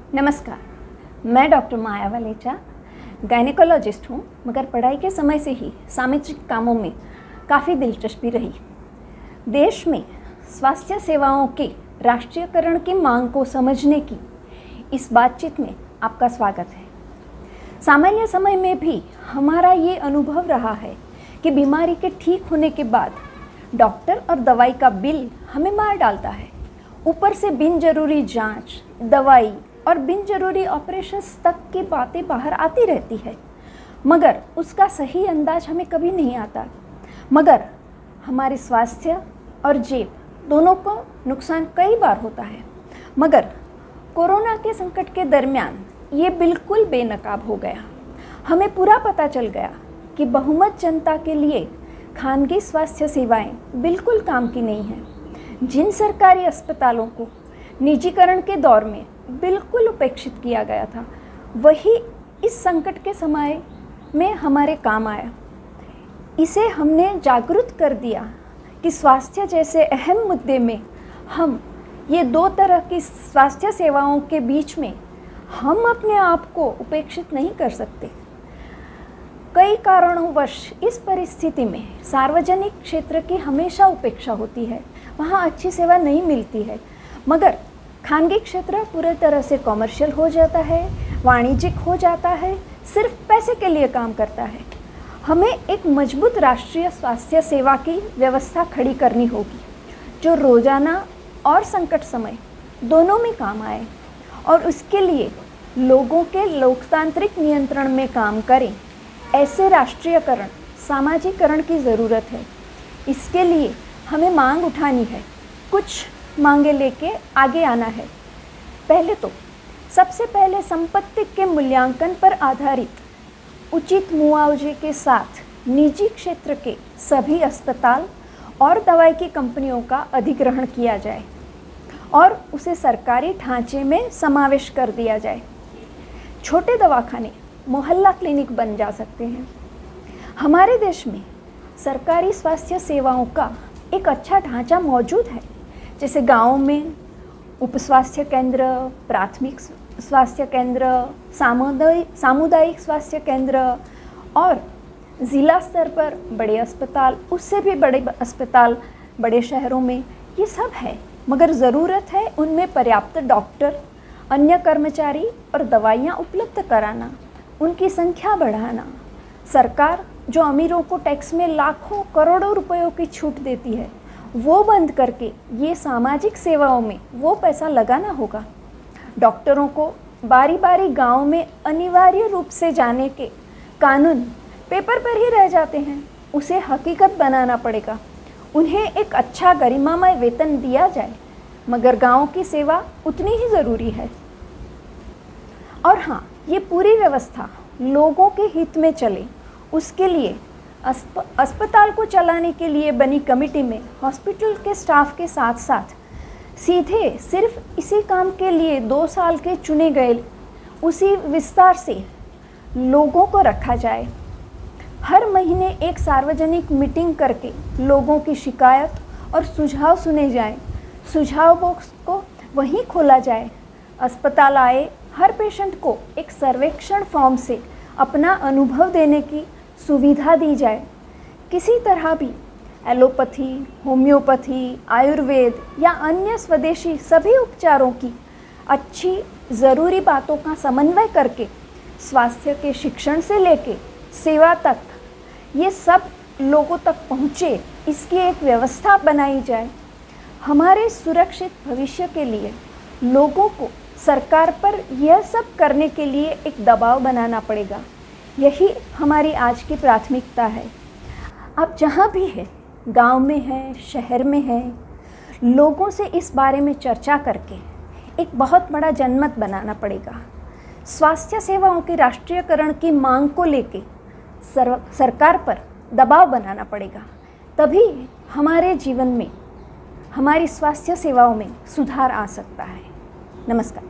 नमस्कार, मैं डॉक्टर माया वलेचा गायनेकोलॉजिस्ट हूँ, मगर पढ़ाई के समय से ही सामाजिक कामों में काफ़ी दिलचस्पी रही। देश में स्वास्थ्य सेवाओं के राष्ट्रीयकरण की मांग को समझने की इस बातचीत में आपका स्वागत है। सामान्य समय में भी हमारा ये अनुभव रहा है कि बीमारी के ठीक होने के बाद डॉक्टर और दवाई का बिल हमें मार डालता है। ऊपर से बिन जरूरी जांच, दवाई और बिन जरूरी ऑपरेशंस तक की बातें बाहर आती रहती है, मगर उसका सही अंदाज हमें कभी नहीं आता। मगर हमारे स्वास्थ्य और जेब दोनों को नुकसान कई बार होता है। मगर कोरोना के संकट के दरमियान ये बिल्कुल बेनकाब हो गया। हमें पूरा पता चल गया कि बहुमत जनता के लिए खानगी स्वास्थ्य सेवाएं बिल्कुल काम की नहीं हैं। जिन सरकारी अस्पतालों को निजीकरण के दौर में बिल्कुल उपेक्षित किया गया था, वही इस संकट के समय में हमारे काम आया। इसे हमने जागरूक कर दिया कि स्वास्थ्य जैसे अहम मुद्दे में हम ये दो तरह की स्वास्थ्य सेवाओं के बीच में हम अपने आप को उपेक्षित नहीं कर सकते। कई कारणोंवश इस परिस्थिति में सार्वजनिक क्षेत्र की हमेशा उपेक्षा होती है, वहाँ अच्छी सेवा नहीं मिलती है। मगर खानगी क्षेत्र पूरी तरह से कॉमर्शियल हो जाता है, वाणिज्यिक हो जाता है, सिर्फ पैसे के लिए काम करता है। हमें एक मजबूत राष्ट्रीय स्वास्थ्य सेवा की व्यवस्था खड़ी करनी होगी, जो रोजाना और संकट समय दोनों में काम आए और उसके लिए लोगों के लोकतांत्रिक नियंत्रण में काम करें। ऐसे राष्ट्रीयकरण, सामाजिकरण की ज़रूरत है। इसके लिए हमें मांग उठानी है, कुछ मांगे लेके आगे आना है। सबसे पहले संपत्ति के मूल्यांकन पर आधारित उचित मुआवजे के साथ निजी क्षेत्र के सभी अस्पताल और दवाई की कंपनियों का अधिग्रहण किया जाए और उसे सरकारी ढांचे में समावेश कर दिया जाए। छोटे दवाखाने मोहल्ला क्लिनिक बन जा सकते हैं। हमारे देश में सरकारी स्वास्थ्य सेवाओं का एक अच्छा ढांचा मौजूद है, जैसे गाँव में उप स्वास्थ्य केंद्र, प्राथमिक स्वास्थ्य केंद्र, सामुदायिक स्वास्थ्य केंद्र और ज़िला स्तर पर बड़े अस्पताल, उससे भी बड़े अस्पताल बड़े शहरों में, ये सब है। मगर ज़रूरत है उनमें पर्याप्त डॉक्टर, अन्य कर्मचारी और दवाइयाँ उपलब्ध कराना, उनकी संख्या बढ़ाना। सरकार जो अमीरों को टैक्स में लाखों करोड़ों रुपयों की छूट देती है, वो बंद करके ये सामाजिक सेवाओं में वो पैसा लगाना होगा। डॉक्टरों को बारी बारी गांव में अनिवार्य रूप से जाने के कानून पेपर पर ही रह जाते हैं, उसे हकीकत बनाना पड़ेगा। उन्हें एक अच्छा गरिमामय वेतन दिया जाए, मगर गांव की सेवा उतनी ही ज़रूरी है। और हाँ, ये पूरी व्यवस्था लोगों के हित में चले, उसके लिए अस्पताल को चलाने के लिए बनी कमेटी में हॉस्पिटल के स्टाफ के साथ साथ सीधे सिर्फ इसी काम के लिए 2 साल के चुने गए उसी विस्तार से लोगों को रखा जाए। हर महीने एक सार्वजनिक मीटिंग करके लोगों की शिकायत और सुझाव सुने जाएं। सुझाव बॉक्स को वहीं खोला जाए। अस्पताल आए हर पेशेंट को एक सर्वेक्षण फॉर्म से अपना अनुभव देने की सुविधा दी जाए। किसी तरह भी एलोपैथी, होम्योपैथी, आयुर्वेद या अन्य स्वदेशी सभी उपचारों की अच्छी ज़रूरी बातों का समन्वय करके स्वास्थ्य के शिक्षण से लेके सेवा तक ये सब लोगों तक पहुँचे, इसकी एक व्यवस्था बनाई जाए। हमारे सुरक्षित भविष्य के लिए लोगों को सरकार पर यह सब करने के लिए एक दबाव बनाना पड़ेगा। यही हमारी आज की प्राथमिकता है। आप जहाँ भी हैं, गांव में हैं, शहर में हैं, लोगों से इस बारे में चर्चा करके एक बहुत बड़ा जनमत बनाना पड़ेगा। स्वास्थ्य सेवाओं के राष्ट्रीयकरण की मांग को लेके सरकार पर दबाव बनाना पड़ेगा, तभी हमारे जीवन में, हमारी स्वास्थ्य सेवाओं में सुधार आ सकता है। नमस्कार।